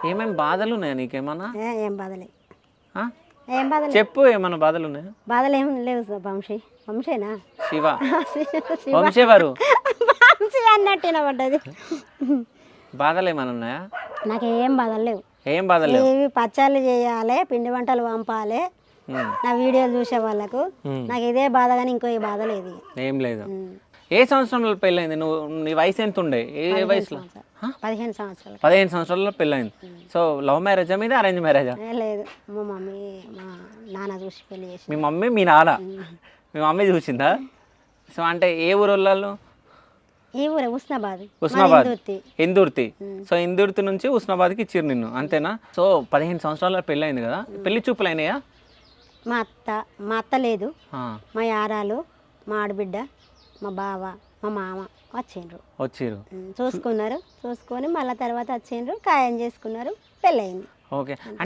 ఏమేమి బాధలు ఉన్నాయా నీకేమన్నా? ఏం బాధలే, ఆ? ఏం బాధలే. చెప్పు, ఏమన్నా బాధలు ఉన్నాయా? బాధలు ఏం లేవు సార్. వంశేనా శివ వంశేవారు వంశీ అన్నట్టు వినబడ్డది. బాధలు ఏమన్నా ఉన్నాయా? నాకేం బాధలు లేవు. ఏం బాధలు లేవు. ఇవి పచ్చళ్ళు చేయాలి, పిండి వంటలు పంపాలి నా వీడియోలు చూసే వాళ్ళకు. నాకు ఇదే బాధ, కానీ ఇంకో ఈ బాధ లేదు. ఏం లేదు. ఏ సంవత్సరంలో పెళ్ళైంది? నువ్వు నీ వయసు ఎంత ఉండే? ఏ వయసులో? 15 సంవత్సరాలు. 15 సంవత్సరాల్లో పెళ్ళైంది. సో లవ్ మ్యారేజా మీద, అరేంజ్ మ్యారేజా? లేదు, మా మమ్మీ మా నాన్న చూసి పెళ్లి చేసి. మీ మమ్మీ మీ నాన్న? మీ మమ్మీ చూసిందా? సో అంటే ఏ ఊరు వాళ్ళు? ఈ ఊరే ఉస్నాబాద్. ఇందుర్తి. సో ఇందుర్తి నుంచి ఉస్నాబాద్కి ఇచ్చిర్రు నిన్ను, అంతేనా? సో 15 సంవత్సరాల పెళ్ళి అయింది కదా, పెళ్లి చూపులు అయినాయా? మా అత్త లేదు, మా యారాలు, మా ఆడబిడ్డ, మా బావ, మా మామ వచ్చిర్రు. చూసుకున్నారు. చూసుకొని మళ్ళీ తర్వాత వచ్చిండ్రు, ఖాయం చేసుకున్నారు, పెళ్ళయింది. ఓకే.